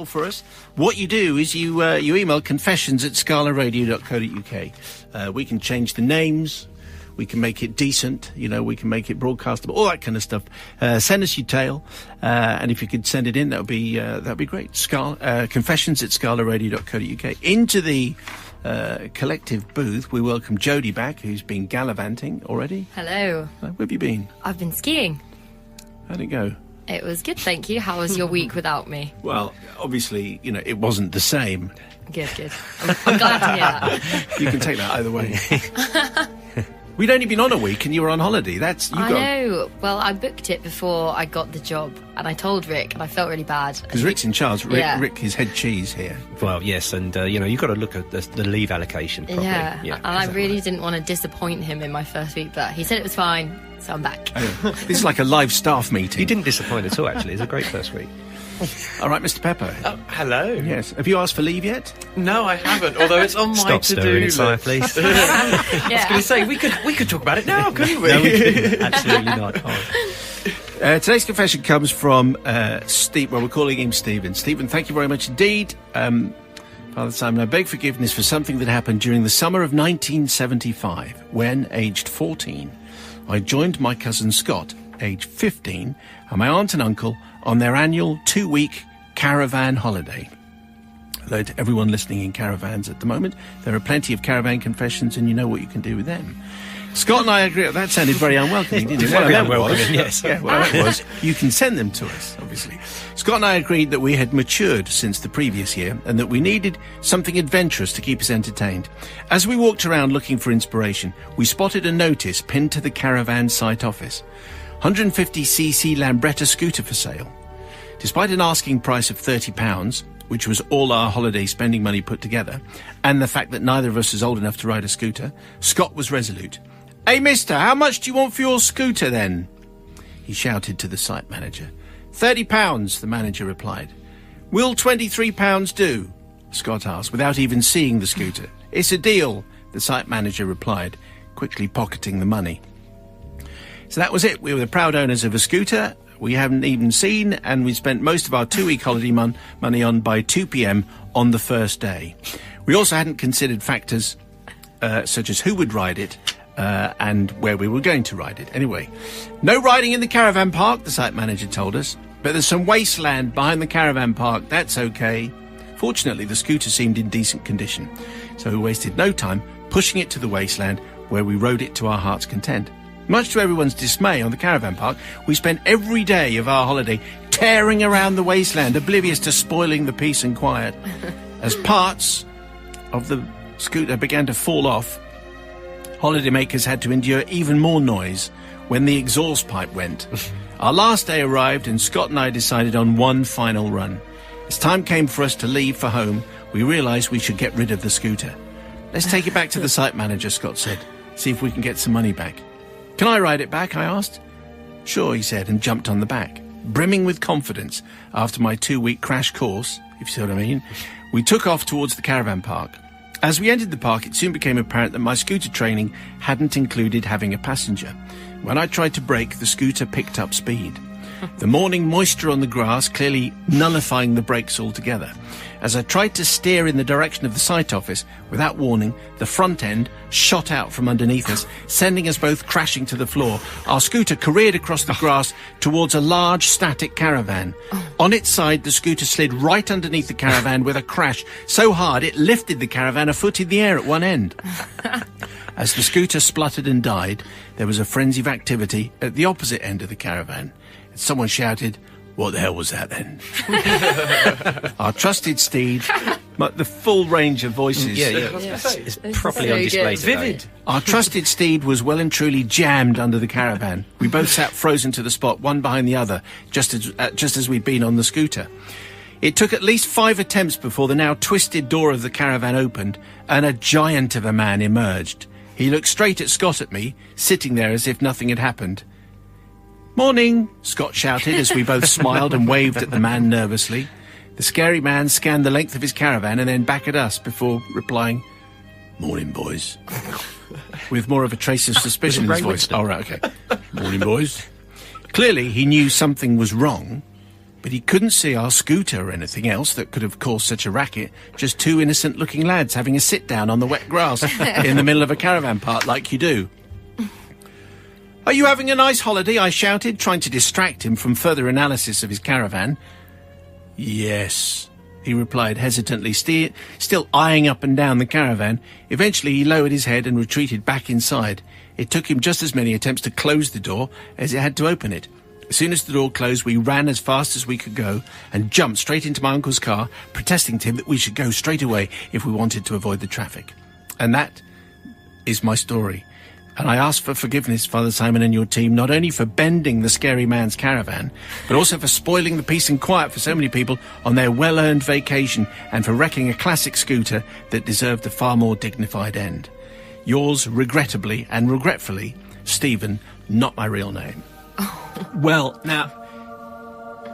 For us. What you do is you email confessions@scalaradio.co.uk. We can change the names, we can make it decent, we can make it broadcastable, all that kind of stuff. Send us your tale, and if you could send it in, that'd be great. Confessions@scalaradio.co.uk. Into the collective booth, we welcome Jodie back, who's been gallivanting already. Hello. Where have you been? I've been skiing. How'd it go? It was good, thank you. How was your week without me? Well, obviously, it wasn't the same. Good. I'm glad to hear that. You can take that either way. We'd only been on a week and you were on holiday. I know. Well, I booked it before I got the job, and I told Rick, and I felt really bad. Because Rick's in charge. Rick is head cheese here. Well, yes, and, you've got to look at the leave allocation properly. Yeah, and I really didn't want to disappoint him in my first week, but he said it was fine, so I'm back. Oh, this is like a live staff meeting. You didn't disappoint at all, actually. It was a great first week. All right, Mr. Pepper. Hello. Yes. Have you asked for leave yet? No, I haven't. Although it's on my to-do list. Please. I was going to say we could talk about it now, couldn't we? No, we couldn't. Absolutely not. Today's confession comes from Steve. Well, we're calling him Stephen. Stephen, thank you very much indeed. Father Simon, I beg forgiveness for something that happened during the summer of 1975, when, aged 14, I joined my cousin Scott, aged 15, and my aunt and uncle on their annual 2-week caravan holiday. Hello to everyone listening in caravans at the moment. There are plenty of caravan confessions, and you know what you can do with them. Scott and I agree. That sounded very unwelcoming, didn't it? Very unwelcoming, yes. Yeah, well, that was. You can send them to us, obviously. Scott and I agreed that we had matured since the previous year and that we needed something adventurous to keep us entertained. As we walked around looking for inspiration, we spotted a notice pinned to the caravan site office. 150cc Lambretta scooter for sale. Despite an asking price of £30, which was all our holiday spending money put together, and the fact that neither of us is old enough to ride a scooter, Scott was resolute. "Hey, mister, how much do you want for your scooter, then?" He shouted to the site manager. £30, the manager replied. "Will £23 do?" Scott asked, without even seeing the scooter. "It's a deal," the site manager replied, quickly pocketing the money. So that was it. We were the proud owners of a scooter we hadn't even seen, and we spent most of our 2-week holiday money on by 2 p.m. on the first day. We also hadn't considered factors such as who would ride it and where we were going to ride it. Anyway, no riding in the caravan park, the site manager told us, but there's some wasteland behind the caravan park. That's okay. Fortunately, the scooter seemed in decent condition, so we wasted no time pushing it to the wasteland, where we rode it to our heart's content. Much to everyone's dismay on the caravan park, we spent every day of our holiday tearing around the wasteland, oblivious to spoiling the peace and quiet. As parts of the scooter began to fall off, holidaymakers had to endure even more noise when the exhaust pipe went. Our last day arrived, and Scott and I decided on one final run. As time came for us to leave for home, we realised we should get rid of the scooter. "Let's take it back to the site manager," Scott said. "See if we can get some money back." "Can I ride it back?" I asked. "Sure," he said, and jumped on the back. Brimming with confidence after my 2-week crash course, if you see what I mean, we took off towards the caravan park. As we entered the park, it soon became apparent that my scooter training hadn't included having a passenger. When I tried to brake, the scooter picked up speed. The morning moisture on the grass clearly nullifying the brakes altogether. As I tried to steer in the direction of the site office, without warning, the front end shot out from underneath us, sending us both crashing to the floor. Our scooter careered across the grass towards a large static caravan. On its side, the scooter slid right underneath the caravan with a crash so hard it lifted the caravan a foot in the air at one end. As the scooter spluttered and died, there was a frenzy of activity at the opposite end of the caravan. Someone shouted, "What the hell was that then?" Our trusted steed, the full range of voices. It's properly on display today. Vivid. Our trusted steed was well and truly jammed under the caravan. We both sat frozen to the spot, one behind the other, just as we'd been on the scooter. It took at least 5 attempts before the now twisted door of the caravan opened, and a giant of a man emerged. He looked straight at Scott at me, sitting there as if nothing had happened. "Morning," Scott shouted as we both smiled and waved at the man nervously. The scary man scanned the length of his caravan and then back at us before replying, "Morning, boys," with more of a trace of suspicion in his voice. Oh, right, okay. "Morning, boys." Clearly, he knew something was wrong, but he couldn't see our scooter or anything else that could have caused such a racket. Just two innocent-looking lads having a sit-down on the wet grass in the middle of a caravan park like you do. "Are you having a nice holiday?" I shouted, trying to distract him from further analysis of his caravan. "Yes," he replied hesitantly, still eyeing up and down the caravan. Eventually he lowered his head and retreated back inside. It took him just as many attempts to close the door as it had to open it. As soon as the door closed, we ran as fast as we could go and jumped straight into my uncle's car, protesting to him that we should go straight away if we wanted to avoid the traffic. And that is my story. And I ask for forgiveness, Father Simon and your team, not only for bending the scary man's caravan, but also for spoiling the peace and quiet for so many people on their well-earned vacation, and for wrecking a classic scooter that deserved a far more dignified end. Yours, regrettably and regretfully, Stephen, not my real name. Well, now,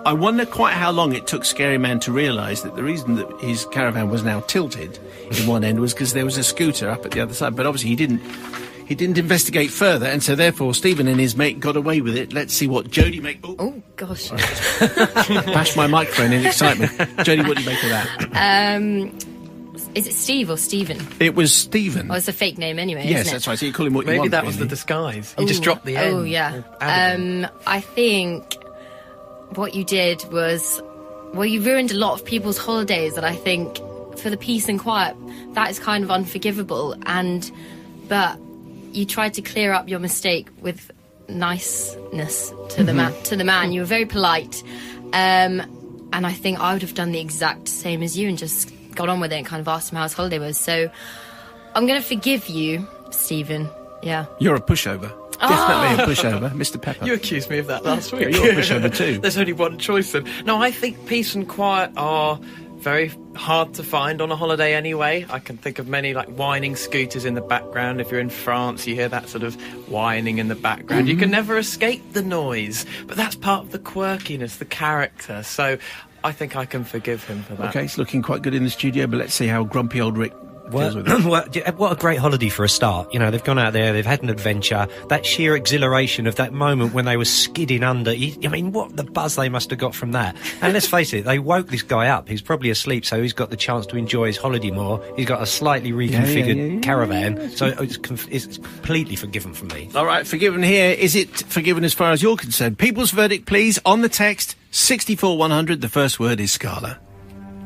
I wonder quite how long it took Scary Man to realise that the reason that his caravan was now tilted in one end was because there was a scooter up at the other side. But obviously he didn't investigate further, and so therefore Stephen and his mate got away with it. Let's see what Jodie make. Oh gosh! Bashed my microphone in excitement. Jodie, what do you make of that? Is it Steve or Stephen? It was Stephen. Oh, it's a fake name anyway. Yes, isn't it? that's right. So you call him what you Maybe want. that was the really. disguise. You just dropped the N. Oh yeah. I think what you did was, well, you ruined a lot of people's holidays, and I think for the peace and quiet, that is kind of unforgivable. But you tried to clear up your mistake with niceness to the man. You were very polite, and I think I would have done the exact same as you and just got on with it and kind of asked him how his holiday was. So I'm going to forgive you, Stephen. Yeah. You're a pushover. Definitely a pushover, Mr. Pepper. You accused me of that last week. You're a pushover too. There's only one choice then. No, I think peace and quiet are very hard to find on a holiday anyway. I can think of many like whining scooters in the background. If you're in France, you hear that sort of whining in the background. You can never escape the noise, but that's part of the quirkiness, the character. So I think I can forgive him for that. Okay, it's looking quite good in the studio, but let's see how grumpy old Rick deals with it. What a great holiday for a start. You know, they've gone out there, they've had an adventure. That sheer exhilaration of that moment when they were skidding under. I mean, what the buzz they must have got from that. And let's face it, they woke this guy up. He's probably asleep, so he's got the chance to enjoy his holiday more. He's got a slightly reconfigured caravan, so it's completely forgiven from me. All right, forgiven here. Is it forgiven as far as you're concerned? People's verdict, please, on the text 64100. The first word is Scala.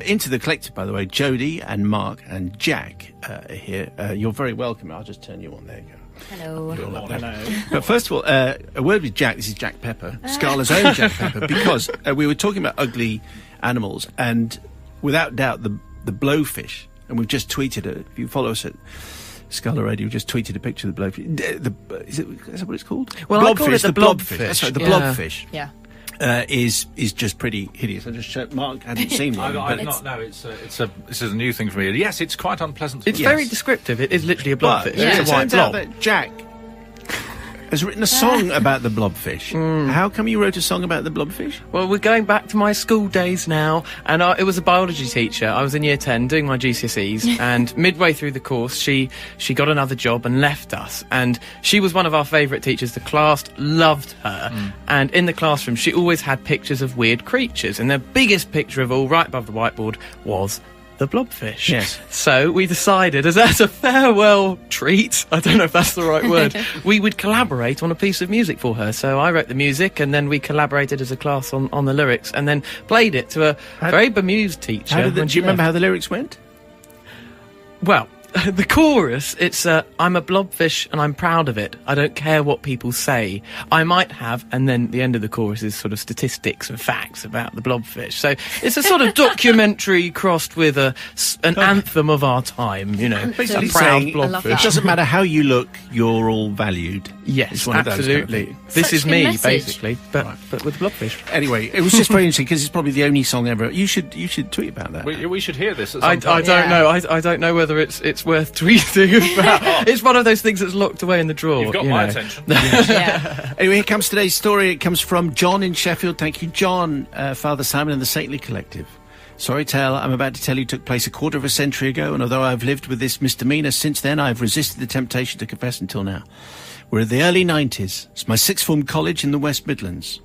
Into the collective, by the way, Jodie and Mark and Jack are here. You're very welcome. I'll just turn you on. There you go. Hello. But first of all, a word with Jack. This is Jack Pepper, Scala's own Jack Pepper, because we were talking about ugly animals, and without doubt, the blowfish. And we've just tweeted it. If you follow us at Scala Radio, we've just tweeted a picture of the blowfish. Is that what it's called? Well, I call it the blobfish. That's right, the blobfish. Yeah. Is just pretty hideous. I just showed Mark hadn't seen one. I've not. No, this is a new thing for me. Yes, it's quite unpleasant. It's very descriptive. It is literally a blobfish. Yeah, It's a white turns out blob. that Jack has written a song about the blobfish. How come you wrote a song about the blobfish? Well, we're going back to my school days now, and it was a biology teacher. I was in year 10 doing my GCSEs, and midway through the course, she got another job and left us. And she was one of our favourite teachers. The class loved her, and in the classroom, she always had pictures of weird creatures. And the biggest picture of all, right above the whiteboard, was the blobfish. Yes. So we decided, as a farewell treat, I don't know if that's the right word, we would collaborate on a piece of music for her. So I wrote the music, and then we collaborated as a class on the lyrics, and then played it to a very bemused teacher. Do you remember how the lyrics went? Well, the chorus, it's I'm a blobfish and I'm proud of it. I don't care what people say. I might have, and then the end of the chorus is sort of statistics and facts about the blobfish. So it's a sort of documentary crossed with an anthem of our time, you know. Basically a proud saying, blobfish. it doesn't matter how you look, you're all valued. Yes, It's one of those absolutely. kind of This Such is a me, message. basically, but with blobfish. Anyway, it was just very interesting because it's probably the only song ever. You should tweet about that. We should hear this. At I some point. don't know. I don't know whether it's worth tweeting about. It's one of those things that's locked away in the drawer. You've got my attention. Yeah. Anyway, here comes today's story. It comes from John in Sheffield. Thank you, John. Father Simon and the Saintly Collective. Sorry tale I'm about to tell you took place a quarter of a century ago, and although I've lived with this misdemeanour since then, I've resisted the temptation to confess until now. We're in the early 90s. It's my sixth form college in the West Midlands.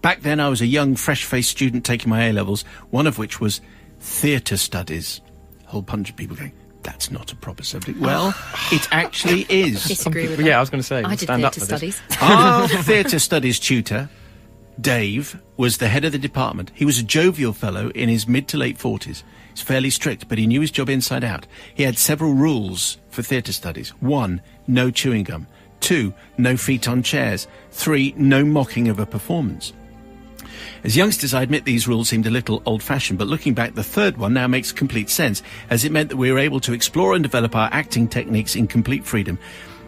Back then, I was a young, fresh-faced student taking my A-levels, one of which was theatre studies. A whole bunch of people going, that's not a proper subject. Well, it actually is. Disagree with Yeah, that. I was going to say. I did stand up theatre for this. studies. Our theatre studies tutor, Dave, was the head of the department. He was a jovial fellow in his mid to late 40s. He's fairly strict, but he knew his job inside out. He had several rules for theatre studies. 1, no chewing gum. 2, no feet on chairs. 3, no mocking of a performance. As youngsters, I admit these rules seemed a little old-fashioned, but looking back, the third one now makes complete sense, as it meant that we were able to explore and develop our acting techniques in complete freedom.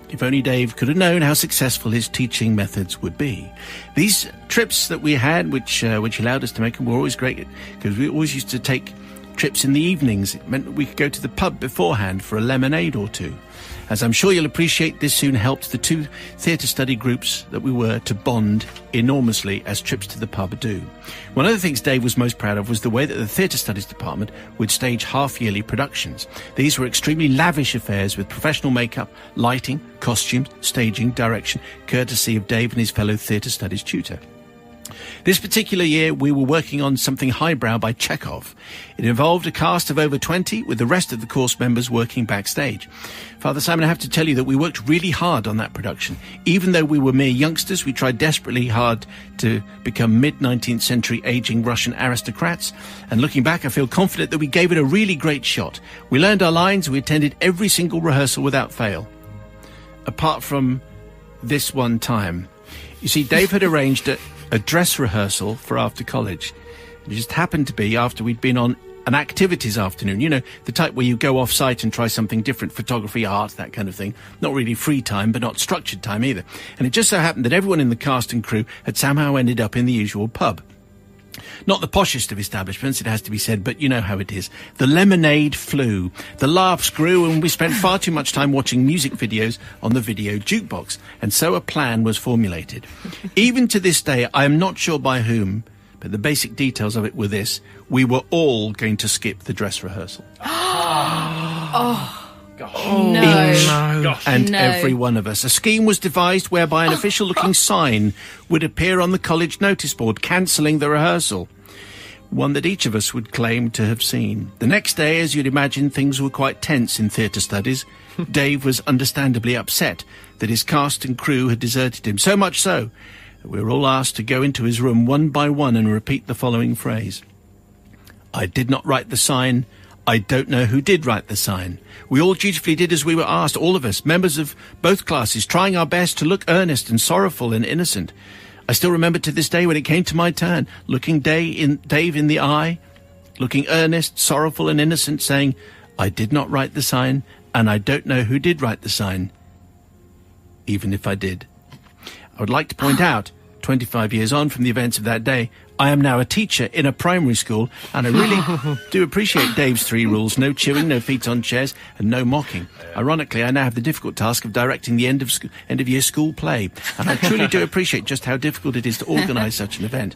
If only Dave could have known how successful his teaching methods would be. These trips that we had, which allowed us to make them, were always great, because we always used to take trips in the evenings. It meant that we could go to the pub beforehand for a lemonade or two. As I'm sure you'll appreciate, this soon helped the two theatre study groups that we were to bond enormously, as trips to the pub do. One of the things Dave was most proud of was the way that the theatre studies department would stage half-yearly productions. These were extremely lavish affairs with professional makeup, lighting, costumes, staging, direction, courtesy of Dave and his fellow theatre studies tutor. This particular year, we were working on something highbrow by Chekhov. It involved a cast of over 20, with the rest of the course members working backstage. Father Simon, I have to tell you that we worked really hard on that production. Even though we were mere youngsters, we tried desperately hard to become mid-19th century aging Russian aristocrats. And looking back, I feel confident that we gave it a really great shot. We learned our lines, we attended every single rehearsal without fail. Apart from this one time. You see, Dave had arranged a dress rehearsal for after college. It just happened to be after we'd been on an activities afternoon, you know, the type where you go off-site and try something different, photography, art, that kind of thing. Not really free time, but not structured time either. And it just so happened that everyone in the cast and crew had somehow ended up in the usual pub. Not the poshest of establishments, it has to be said, but you know how it is. The lemonade flew. The laughs grew, and we spent far too much time watching music videos on the video jukebox. And so a plan was formulated. Even to this day, I am not sure by whom, but the basic details of it were this. We were all going to skip the dress rehearsal. No. And every one of us. A scheme was devised whereby an official-looking sign would appear on the college notice board, cancelling the rehearsal. One that each of us would claim to have seen. The next day, as you'd imagine, things were quite tense in theatre studies. Dave was understandably upset that his cast and crew had deserted him, so much so that we were all asked to go into his room one by one and repeat the following phrase. I did not write the sign. I don't know who did write the sign. We all dutifully did as we were asked, all of us, members of both classes, trying our best to look earnest and sorrowful and innocent. I still remember to this day when it came to my turn, looking Dave in the eye, looking earnest, sorrowful and innocent, saying, I did not write the sign, and I don't know who did write the sign, even if I did. I would like to point out, 25 years on from the events of that day, I am now a teacher in a primary school, and I really do appreciate Dave's 3 rules: no chewing, no feet on chairs, and no mocking. Ironically, I now have the difficult task of directing the end of year school play, and I truly do appreciate just how difficult it is to organise such an event.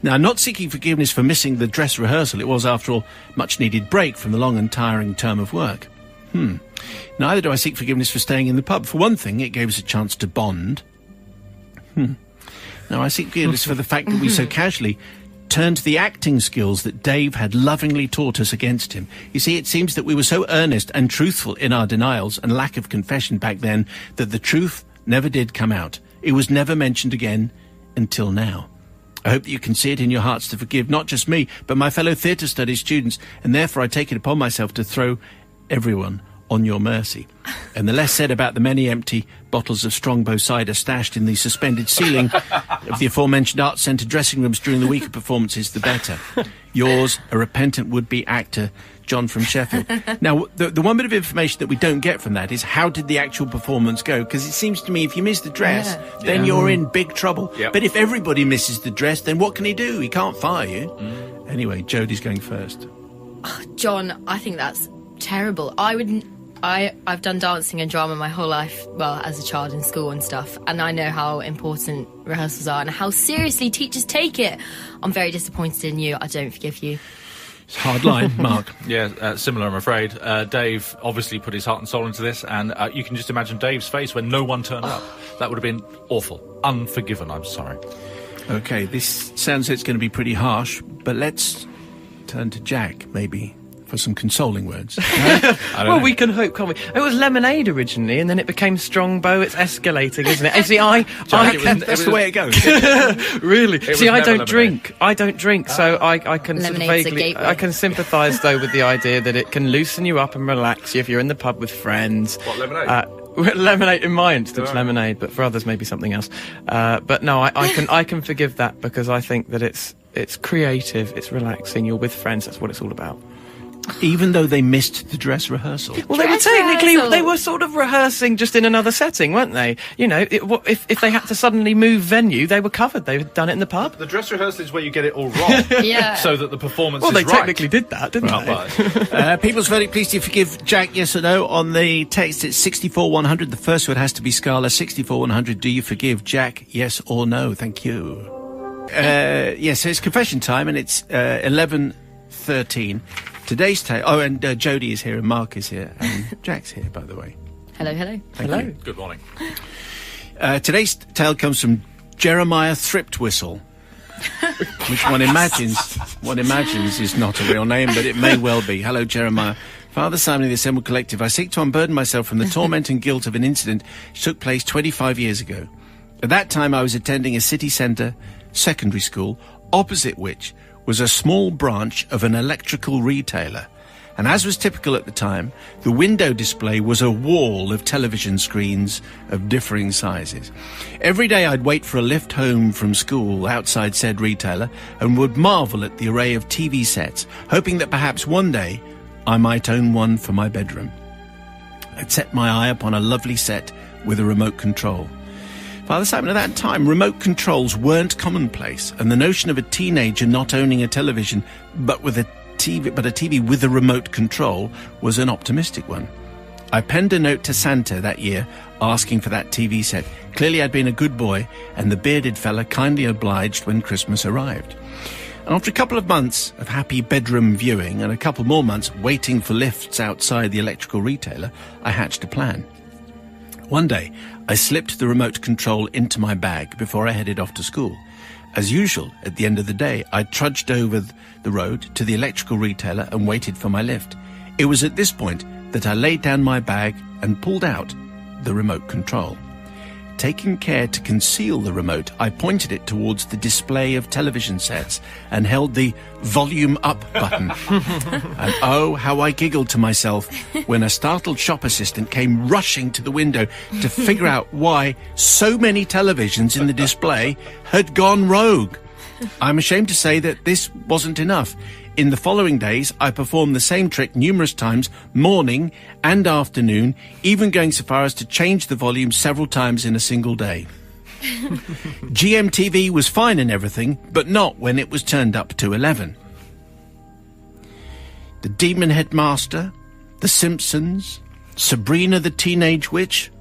Now, I'm not seeking forgiveness for missing the dress rehearsal. It was, after all, much needed break from the long and tiring term of work. Neither do I seek forgiveness for staying in the pub. For one thing, it gave us a chance to bond. Now, I seek forgiveness for the fact that we so casually turned the acting skills that Dave had lovingly taught us against him. You see, it seems that we were so earnest and truthful in our denials and lack of confession back then that the truth never did come out. It was never mentioned again until now. I hope that you can see it in your hearts to forgive not just me, but my fellow theatre studies students, and therefore I take it upon myself to throw everyone on your mercy. And the less said about the many empty bottles of Strongbow cider stashed in the suspended ceiling of the aforementioned Arts Centre dressing rooms during the week of performances, the better. Yours, a repentant would-be actor, John from Sheffield. Now, the one bit of information that we don't get from that is how did the actual performance go? Because it seems to me if you miss the dress, then you're in big trouble. Yep. But if everybody misses the dress, then what can he do? He can't fire you. Anyway, Jodie's going first. John, I think that's terrible. I've done dancing and drama my whole life, well, as a child in school and stuff, and I know how important rehearsals are and how seriously teachers take it. I'm very disappointed in you. I don't forgive you. It's a hard line, Mark. Yeah, similar, I'm afraid. Dave obviously put his heart and soul into this, and you can just imagine Dave's face when no one turned up. That would have been awful. Unforgiven, I'm sorry. Okay, this sounds like it's going to be pretty harsh, but let's turn to Jack, maybe, for some consoling words. Well, we can hope, can't we? It was lemonade originally, and then it became Strongbow. It's escalating, isn't it? See, That's the way it goes. Really? See, I don't lemonade. drink. I don't drink, so I can sort of Lemonade's a vaguely... gateway. I can sympathise, though, with the idea that it can loosen you up and relax you if you're in the pub with friends. What, lemonade? Lemonade, in my instance, lemonade, but for others, maybe something else. But no, I can forgive that, because I think that it's creative, it's relaxing, you're with friends, that's what it's all about. Even though they missed the dress rehearsal. Well, they were Dress technically, rehearsal. they were sort of rehearsing just in another setting, weren't they? You know, if they had to suddenly move venue, they were covered. They had done it in the pub. The dress rehearsal is where you get it all wrong. Yeah. So that the performance Well, is they right. technically did that, didn't they? But People's verdict, please do you forgive Jack, yes or no? On the text, it's 64100. The first word has to be Scala. 64100. Do you forgive Jack, yes or no? Thank you. Yes, so it's confession time, and it's 11:13. Today's tale. Oh, and Jodie is here, and Mark is here, and Jack's here, by the way. Hello, hello. Hello. good morning. Today's tale comes from Jeremiah Thriptwhistle, which one imagines is not a real name, but it may well be. Hello, Jeremiah. Father Simon of the Assembled Collective, I seek to unburden myself from the torment and guilt of an incident which took place 25 years ago. At that time, I was attending a city centre secondary school, opposite which was a small branch of an electrical retailer. And as was typical at the time, the window display was a wall of television screens of differing sizes. Every day I'd wait for a lift home from school outside said retailer and would marvel at the array of TV sets, hoping that perhaps one day I might own one for my bedroom. I'd set my eye upon a lovely set with a remote control. Father Simon, at that time, remote controls weren't commonplace, and the notion of a teenager not owning a television but a TV with a remote control was an optimistic one. I penned a note to Santa that year asking for that TV set. Clearly I'd been a good boy, and the bearded fella kindly obliged when Christmas arrived. And after a couple of months of happy bedroom viewing and a couple more months waiting for lifts outside the electrical retailer, I hatched a plan. One day, I slipped the remote control into my bag before I headed off to school. As usual, at the end of the day, I trudged over the road to the electrical retailer and waited for my lift. It was at this point that I laid down my bag and pulled out the remote control. Taking care to conceal the remote, I pointed it towards the display of television sets and held the volume up button. And oh, how I giggled to myself when a startled shop assistant came rushing to the window to figure out why so many televisions in the display had gone rogue. I'm ashamed to say that this wasn't enough. In the following days, I performed the same trick numerous times, morning and afternoon, even going so far as to change the volume several times in a single day. GMTV was fine and everything, but not when it was turned up to 11. The Demon Headmaster, The Simpsons, Sabrina the Teenage Witch,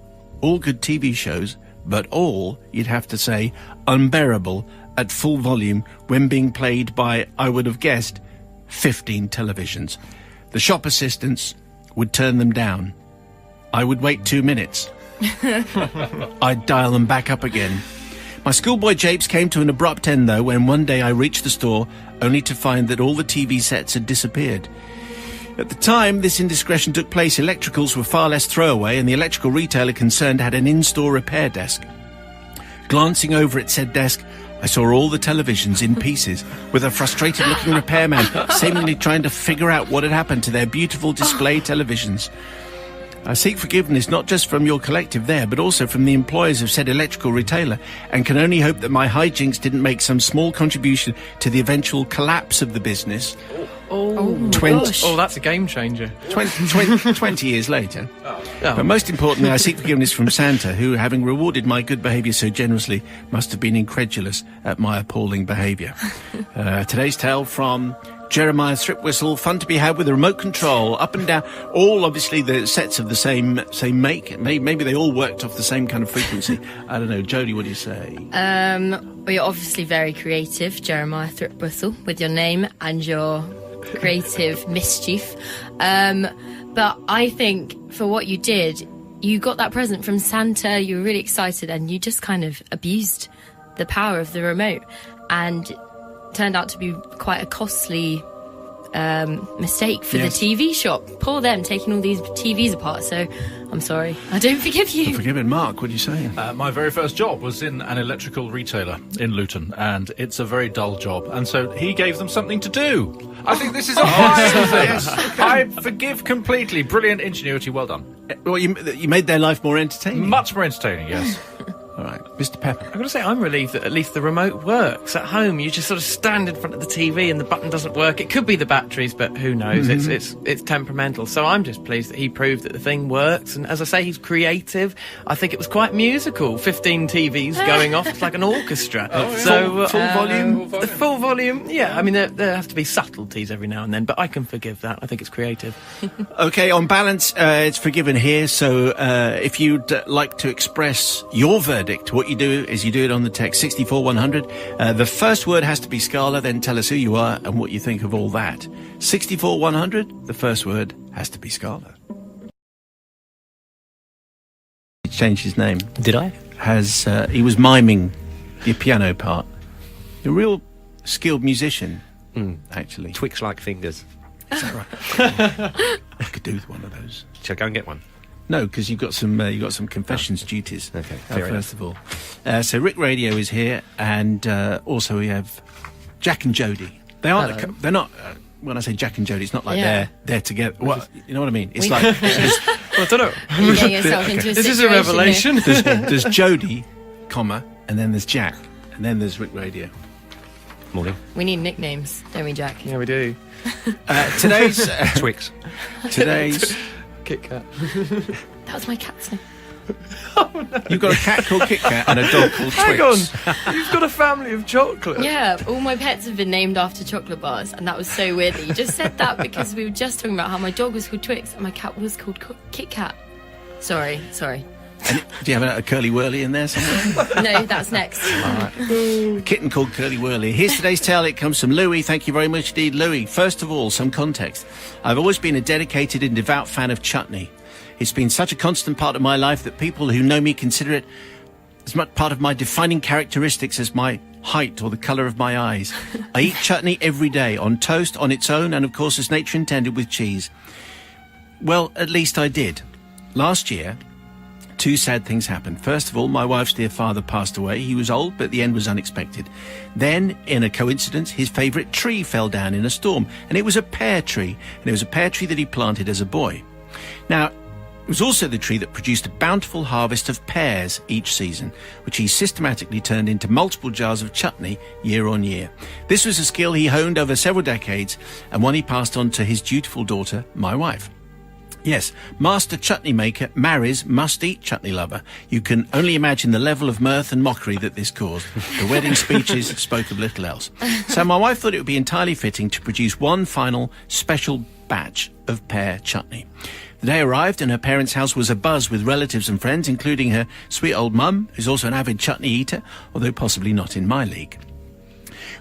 all good TV shows, but all, you'd have to say, unbearable at full volume when being played by, I would have guessed, 15 televisions. The shop assistants would turn them down. I would wait 2 minutes. I'd dial them back up again. My schoolboy japes came to an abrupt end, though, when one day I reached the store only to find that all the TV sets had disappeared. At the time this indiscretion took place, electricals were far less throwaway, and the electrical retailer concerned had an in-store repair desk. Glancing over at said desk, I saw all the televisions in pieces, with a frustrated-looking repairman seemingly trying to figure out what had happened to their beautiful display televisions. I seek forgiveness not just from your collective there, but also from the employers of said electrical retailer, and can only hope that my hijinks didn't make some small contribution to the eventual collapse of the business. Oh, 20 Oh, that's a game changer. 20 years later. But most importantly, I seek forgiveness from Santa, who, having rewarded my good behaviour so generously, must have been incredulous at my appalling behaviour. Today's tale from Jeremiah Thriptwhistle, fun to be had with a remote control, up and down, all obviously the sets of the same make. Maybe they all worked off the same kind of frequency. I don't know. Jodie, what do you say? Well, you're obviously very creative, Jeremiah Thriptwhistle, with your name and your creative mischief. But I think for what you did, you got that present from Santa, you were really excited, and you just kind of abused the power of the remote, and turned out to be quite a costly mistake for Yes. the TV shop. Poor them, taking all these TVs apart. So I'm sorry, I don't forgive you. Forgiven. Mark, what are you saying? My very first job was in an electrical retailer in Luton, and it's a very dull job. And so he gave them something to do. I think this is a fine thing. I forgive completely. Brilliant ingenuity. Well done. Well, you made their life more entertaining. Much more entertaining, yes. All right, Mr. Pepper. I've got to say, I'm relieved that at least the remote works. At home, you just sort of stand in front of the TV and the button doesn't work. It could be the batteries, but who knows? It's temperamental. So I'm just pleased that he proved that the thing works. And as I say, he's creative. I think it was quite musical. 15 TVs going off. It's like an orchestra. Full volume? The full volume, yeah. I mean, there have to be subtleties every now and then, but I can forgive that. I think it's creative. Okay, on balance, it's forgiven here. So if you'd like to express your verdict, what you do is you do it on the text 64100. The first word has to be Scala, then tell us who you are and what you think of all that. 64100, the first word has to be Scala. He changed his name. Did I? He was miming the piano part. A real skilled musician, actually. Twix-like fingers. Is that right? I could do with one of those. Shall I go and get one? No, because you've got some confessions duties. Okay, fair first of all. So Rick Radio is here, and also we have Jack and Jody. They aren't. Hello. They're not. When I say Jack and Jody, it's not like Yeah. they're together. What you know what I mean? It's We- like Well, I don't know. You're getting yourself into a This is a situation revelation. there's Jody, comma, and then there's Jack, and then there's Rick Radio. Morning. here. We need nicknames, don't we, Jack? Yeah, we do. Today's Twix. today's. Kit Kat. That was my cat's name. You've got a cat called Kit Kat and a dog called Hang on. Twix. You've got a family of chocolate. Yeah, all my pets have been named after chocolate bars, and that was so weird that you just said that because we were just talking about how my dog was called Twix and my cat was called Kit Kat. Sorry. And do you have a curly whirly in there somewhere? No, that's next. A kitten called Curly Whirly. Here's today's tale. It comes from Louis. Thank you very much indeed, Louis. First of all, some context. I've always been a dedicated and devout fan of chutney. It's been such a constant part of my life that people who know me consider it as much part of my defining characteristics as my height or the colour of my eyes. I eat chutney every day, on toast, on its own, and of course as nature intended, with cheese. Well, at least I did. Last year, two sad things happened. First of all, my wife's dear father passed away. He was old, but the end was unexpected. Then, in a coincidence, his favourite tree fell down in a storm, and it was a pear tree, and it was a pear tree that he planted as a boy. Now, it was also the tree that produced a bountiful harvest of pears each season, which he systematically turned into multiple jars of chutney year on year. This was a skill he honed over several decades, and one he passed on to his dutiful daughter, my wife. Yes, master chutney maker marries must-eat chutney lover. You can only imagine the level of mirth and mockery that this caused. The wedding speeches spoke of little else. So my wife thought it would be entirely fitting to produce one final special batch of pear chutney. The day arrived and her parents' house was abuzz with relatives and friends, including her sweet old mum, who's also an avid chutney eater, although possibly not in my league.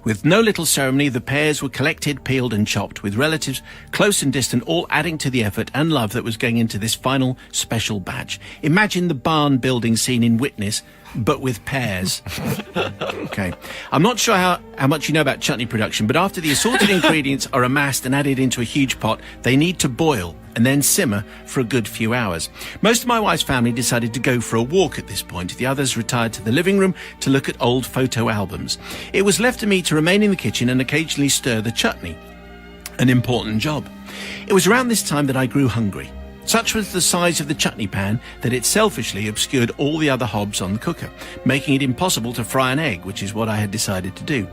With no little ceremony, the pears were collected, peeled and chopped, with relatives close and distant all adding to the effort and love that was going into this final special batch. Imagine the barn building scene in Witness, but with pears. Okay. I'm not sure how much you know about chutney production, but after the assorted ingredients are amassed and added into a huge pot, they need to boil and then simmer for a good few hours. Most of my wife's family decided to go for a walk at this point. The others retired to the living room to look at old photo albums. It was left to me to remain in the kitchen and occasionally stir the chutney. An important job. It was around this time that I grew hungry. Such was the size of the chutney pan that it selfishly obscured all the other hobs on the cooker, making it impossible to fry an egg, which is what I had decided to do.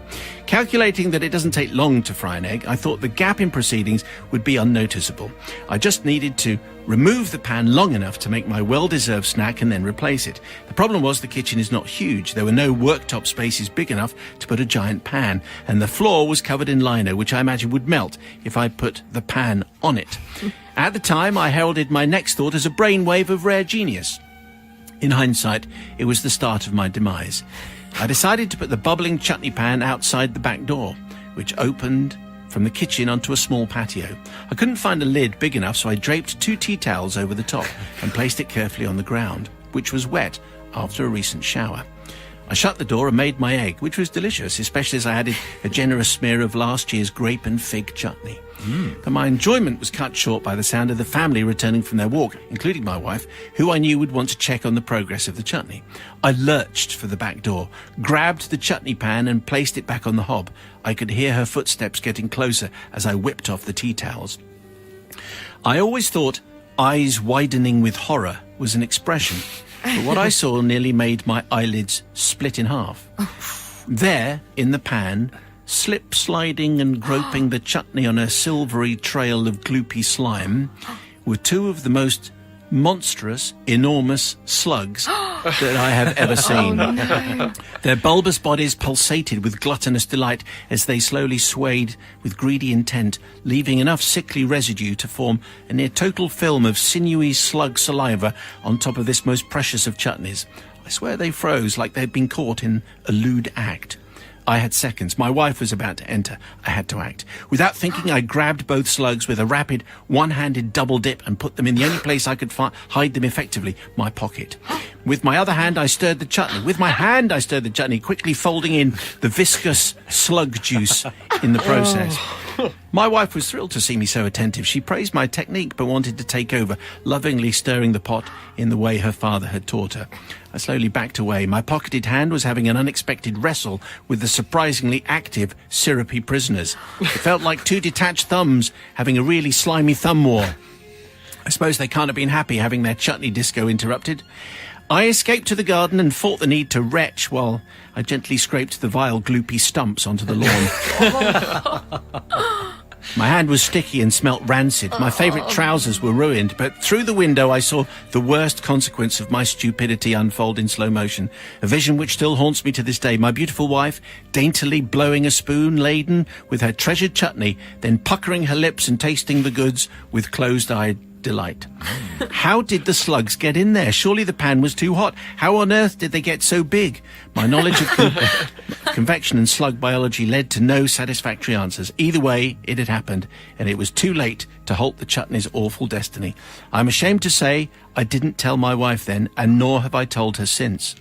Calculating that it doesn't take long to fry an egg, I thought the gap in proceedings would be unnoticeable. I just needed to remove the pan long enough to make my well-deserved snack and then replace it. The problem was the kitchen is not huge. There were no worktop spaces big enough to put a giant pan, and the floor was covered in lino, which I imagine would melt if I put the pan on it. At the time, I heralded my next thought as a brainwave of rare genius. In hindsight, it was the start of my demise. I decided to put the bubbling chutney pan outside the back door, which opened from the kitchen onto a small patio. I couldn't find a lid big enough, so I draped 2 tea towels over the top and placed it carefully on the ground, which was wet after a recent shower. I shut the door and made my egg, which was delicious, especially as I added a generous smear of last year's grape and fig chutney. But my enjoyment was cut short by the sound of the family returning from their walk, including my wife, who I knew would want to check on the progress of the chutney. I lurched for the back door, grabbed the chutney pan and placed it back on the hob. I could hear her footsteps getting closer as I whipped off the tea towels. I always thought eyes widening with horror was an expression, but what I saw nearly made my eyelids split in half. There, in the pan, slip-sliding and groping the chutney on a silvery trail of gloopy slime, were two of the most monstrous, enormous slugs that I have ever seen. Their bulbous bodies pulsated with gluttonous delight as they slowly swayed with greedy intent, leaving enough sickly residue to form a near-total film of sinewy slug saliva on top of this most precious of chutneys. I swear they froze like they'd been caught in a lewd act. I had seconds. My wife was about to enter. I had to act. Without thinking, I grabbed both slugs with a rapid, one-handed double dip and put them in the only place I could hide them effectively, my pocket. With my other hand, I stirred the chutney. With my hand, I stirred the chutney, quickly folding in the viscous slug juice in the process. My wife was thrilled to see me so attentive. She praised my technique, but wanted to take over, lovingly stirring the pot in the way her father had taught her. I slowly backed away. My pocketed hand was having an unexpected wrestle with the surprisingly active, syrupy prisoners. It felt like two detached thumbs having a really slimy thumb war. I suppose they can't have been happy having their chutney disco interrupted. I escaped to the garden and fought the need to retch while I gently scraped the vile, gloopy stumps onto the lawn. My hand was sticky and smelt rancid. My favourite trousers were ruined, but through the window I saw the worst consequence of my stupidity unfold in slow motion, a vision which still haunts me to this day. My beautiful wife, daintily blowing a spoon laden with her treasured chutney, then puckering her lips and tasting the goods with closed-eyed delight. How did the slugs get in there? Surely the pan was too hot. How on earth did they get so big? My knowledge of convection and slug biology led to no satisfactory answers. Either way, it had happened, and it was too late to halt the chutney's awful destiny. I'm ashamed to say I didn't tell my wife then, and nor have I told her since.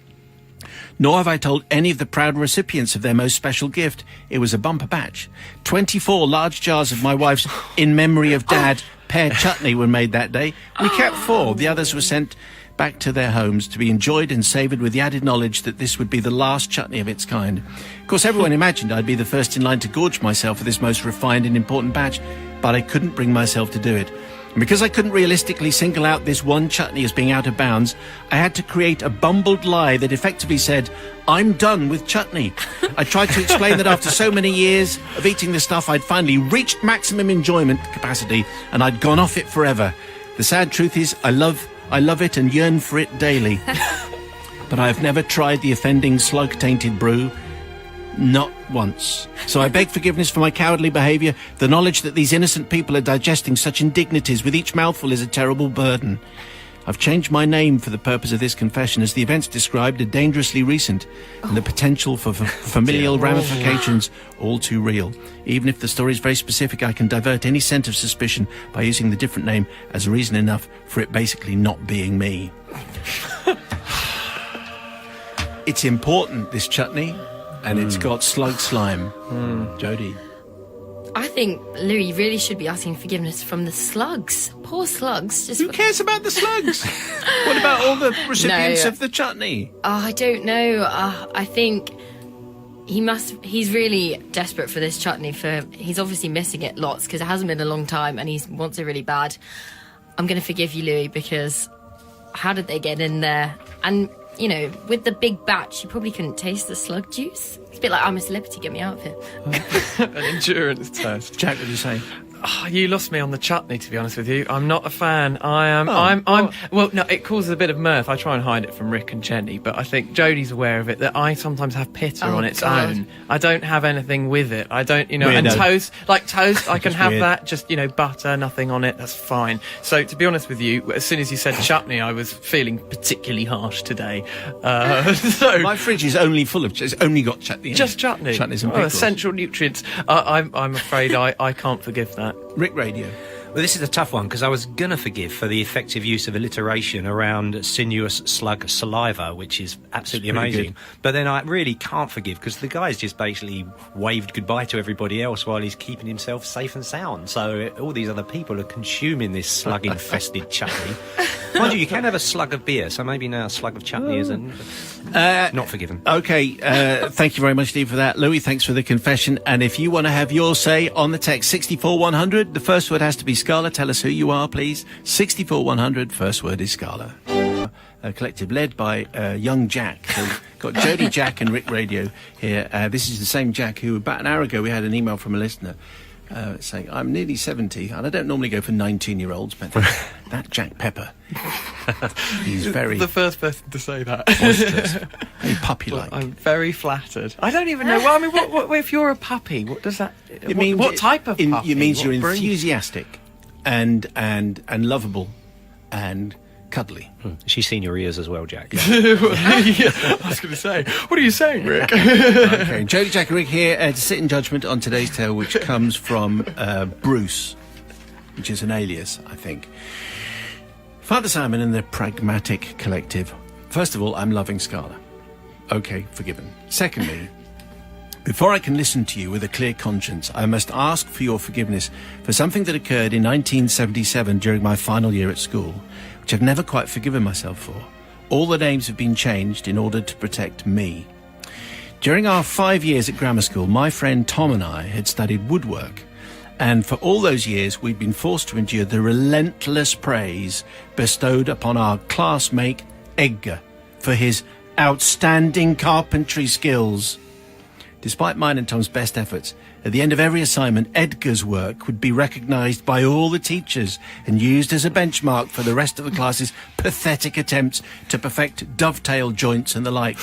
Nor have I told any of the proud recipients of their most special gift. It was a bumper batch. 24 large jars of my wife's In Memory of Dad pear chutney were made that day. We kept 4. The others were sent back to their homes to be enjoyed and savoured with the added knowledge that this would be the last chutney of its kind. Of course, everyone imagined I'd be the first in line to gorge myself for this most refined and important batch, but I couldn't bring myself to do it. And because I couldn't realistically single out this one chutney as being out of bounds, I had to create a bumbled lie that effectively said, I'm done with chutney. I tried to explain that after so many years of eating the stuff, I'd finally reached maximum enjoyment capacity and I'd gone off it forever. The sad truth is, I love it and yearn for it daily. But I have never tried the offending slug-tainted brew. Not once. So I beg forgiveness for my cowardly behaviour. The knowledge that these innocent people are digesting such indignities with each mouthful is a terrible burden. I've changed my name for the purpose of this confession, as the events described are dangerously recent and the potential for familial ramifications all too real. Even if the story is very specific, I can divert any scent of suspicion by using the different name as reason enough for it basically not being me. It's important, this chutney. And it's got slug slime. Jodie. I think, Louis, you really should be asking forgiveness from the slugs. Poor slugs. Who cares about the slugs? What about all the recipients of the chutney? I don't know. I think he's really desperate for this chutney. He's obviously missing it lots because it hasn't been a long time and he wants it really bad. I'm going to forgive you, Louis, because how did they get in there? And you know, with the big batch, you probably couldn't taste the slug juice. It's a bit like I'm a celebrity, get me out of here. An endurance test. Jack, what did you say? Oh, you lost me on the chutney, to be honest with you. I'm not a fan. Well, no, it causes a bit of mirth. I try and hide it from Rick and Jenny, but I think Jodie's aware of it, that I sometimes have pitta on its own. I don't have anything with it. I don't, you know, Weirdo. and toast, I can have weird. that, just, you know, butter, nothing on it, that's fine. So, to be honest with you, as soon as you said chutney, I was feeling particularly harsh today. So My fridge is only full of, it's only got chutney. just chutney. Chutneys and pickles. Essential nutrients. I'm afraid I can't forgive that. Rick Radio. Well, this is a tough one because I was going to forgive for the effective use of alliteration around sinuous slug saliva, which is absolutely amazing. good. But then I really can't forgive because the guy's just basically waved goodbye to everybody else while he's keeping himself safe and sound. So all these other people are consuming this slug-infested chutney. Mind you, you can have a slug of beer, so maybe now a slug of chutney isn't. Not forgiven. Okay, thank you very much, Steve, for that. Louis, thanks for the confession. And if you want to have your say on the text 64100, the first word has to be Scala. Tell us who you are, please. 64100, first word is Scala. A collective led by young Jack. So got Jody, Jack and Rick Radio here. This is the same Jack who, about an hour ago, we had an email from a listener saying, I'm nearly 70, and I don't normally go for 19-year-olds, but that Jack Pepper, he's very The first person to say that. boisterous, very puppy-like. I'm very flattered. I don't even know. Well, I mean, what if you're a puppy? What does that? It means what type of puppy? It means What you're breed? enthusiastic and lovable and cuddly. She's seen your ears as well, Jack. Yeah, I was going to say, what are you saying, Rick? Okay, Jody, Jack and Rick here to sit in judgment on today's tale, which comes from Bruce, which is an alias, I think. Father Simon and the Pragmatic Collective. First of all, I'm loving Scala. Okay, forgiven. Secondly, before I can listen to you with a clear conscience, I must ask for your forgiveness for something that occurred in 1977 during my final year at school, which I've never quite forgiven myself for. All the names have been changed in order to protect me. During our 5 years at grammar school, my friend Tom and I had studied woodwork, and for all those years we'd been forced to endure the relentless praise bestowed upon our classmate Edgar for his outstanding carpentry skills. Despite mine and Tom's best efforts, at the end of every assignment, Edgar's work would be recognised by all the teachers and used as a benchmark for the rest of the class's pathetic attempts to perfect dovetail joints and the like.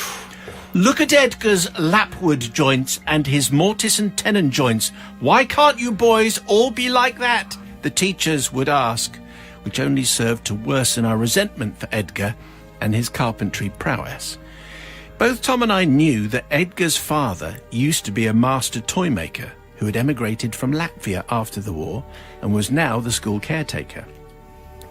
Look at Edgar's lapwood joints and his mortise and tenon joints. Why can't you boys all be like that? The teachers would ask, which only served to worsen our resentment for Edgar and his carpentry prowess. Both Tom and I knew that Edgar's father used to be a master toy maker who had emigrated from Latvia after the war and was now the school caretaker.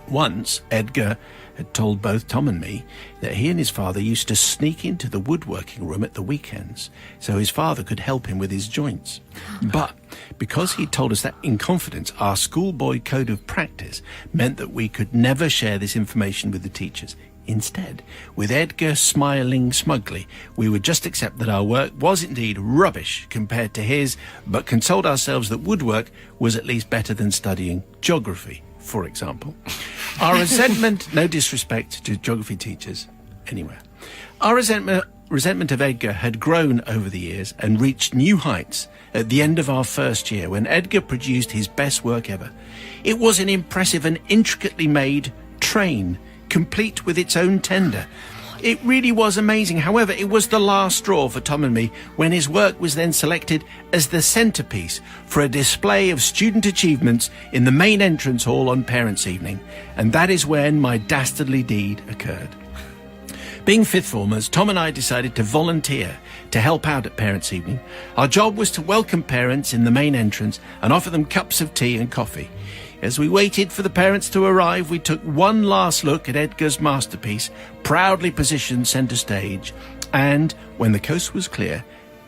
Once, Edgar had told both Tom and me that he and his father used to sneak into the woodworking room at the weekends so his father could help him with his joints. But because he told us that in confidence, our schoolboy code of practice meant that we could never share this information with the teachers. Instead, with Edgar smiling smugly, we would just accept that our work was indeed rubbish compared to his, but consoled ourselves that woodwork was at least better than studying geography, for example. Our resentment, no disrespect to geography teachers anywhere, our resentment of Edgar had grown over the years and reached new heights at the end of our first year when Edgar produced his best work ever. It was an impressive and intricately made train, complete with its own tender. It really was amazing. However, it was the last straw for Tom and me when his work was then selected as the centrepiece for a display of student achievements in the main entrance hall on Parents' Evening. And that is when my dastardly deed occurred. Being fifth formers, Tom and I decided to volunteer to help out at Parents' Evening. Our job was to welcome parents in the main entrance and offer them cups of tea and coffee. As we waited for the parents to arrive, we took one last look at Edgar's masterpiece, proudly positioned centre stage, and, when the coast was clear,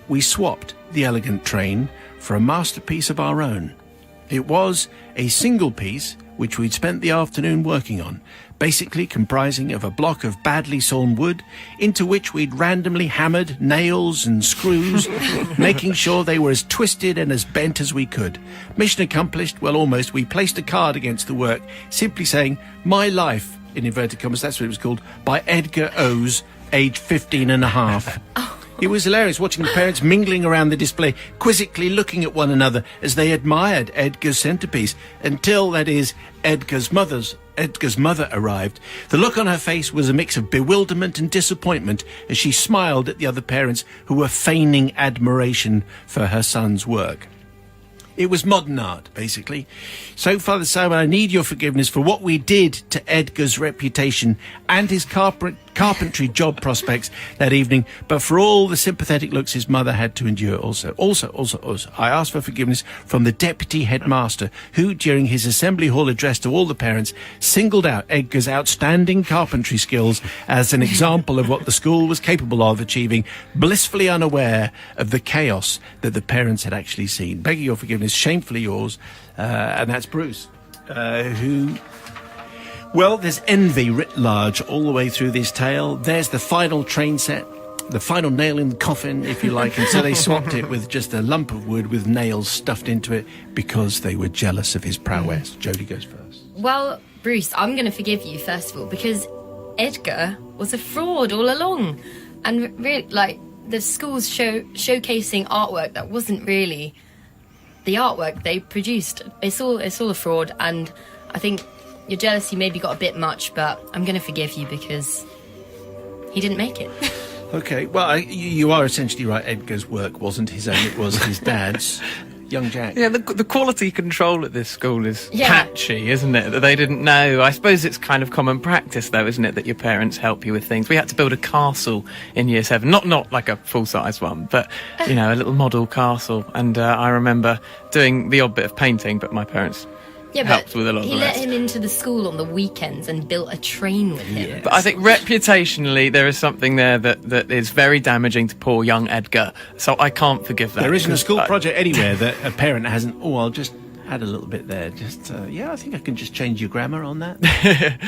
we swapped the elegant train for a masterpiece of our own. It was a single piece which we'd spent the afternoon working on, basically comprising of a block of badly sawn wood into which we'd randomly hammered nails and screws, making sure they were as twisted and as bent as we could. Mission accomplished, well, almost. We placed a card against the work, simply saying, "My Life," in inverted commas, that's what it was called, by Edgar O's, age 15 and a half. It was hilarious watching the parents mingling around the display, quizzically looking at one another as they admired Edgar's centrepiece, until, that is, Edgar's mother arrived. The look on her face was a mix of bewilderment and disappointment as she smiled at the other parents who were feigning admiration for her son's work. It was modern art, basically. So, Father Simon, I need your forgiveness for what we did to Edgar's reputation and his carpentry job prospects that evening, but for all the sympathetic looks his mother had to endure also, I asked for forgiveness from the deputy headmaster, who, during his assembly hall address to all the parents, singled out Edgar's outstanding carpentry skills as an example of what the school was capable of achieving, blissfully unaware of the chaos that the parents had actually seen. Begging your forgiveness, shamefully yours. And that's Bruce, who... Well, there's envy writ large all the way through this tale. There's the final train set, the final nail in the coffin, if you like, and so they swapped it with just a lump of wood with nails stuffed into it because they were jealous of his prowess. Jodie goes first. Well, Bruce, I'm going to forgive you, first of all, because Edgar was a fraud all along. And really, like, the school's showcasing artwork that wasn't really the artwork they produced. It's all a fraud, and I think your jealousy maybe got a bit much, but I'm going to forgive you because he didn't make it. Okay, well, you are essentially right. Edgar's work wasn't his own, it was his dad's. Young Jack. Yeah, the quality control at this school is patchy, isn't it? That they didn't know. I suppose it's kind of common practice, though, isn't it, that your parents help you with things. We had to build a castle in Year 7. Not like a full-size one, but, you know, a little model castle. And I remember doing the odd bit of painting, but my parents... helped with a lot of he the let rest. him into the school on the weekends and built a train with him. But I think reputationally there is something there that is very damaging to poor young Edgar. So I can't forgive that. There isn't a school project anywhere that a parent hasn't, I'll just add a little bit there. Just, I think I can just change your grammar on that.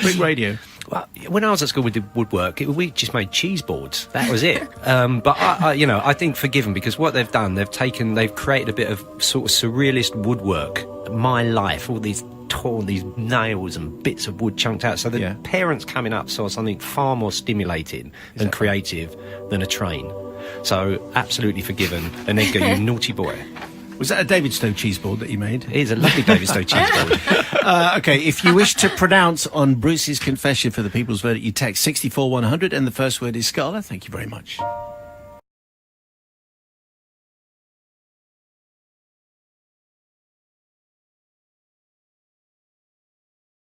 Brick radio. Well, when I was at school, we did woodwork. We just made cheese boards. That was it. But I think forgive them, because what they've done, they've created a bit of sort of surrealist woodwork. My life, all these nails and bits of wood chunked out. So the parents coming up saw something far more stimulating and creative than a train. So absolutely forgiven. And Edgar, you naughty boy. Was that a David Stowe cheese board that you made? It is a lovely David Stowe cheese board. Okay, if you wish to pronounce on Bruce's confession for the People's Verdict, you text 64100 and the first word is Scala. Thank you very much.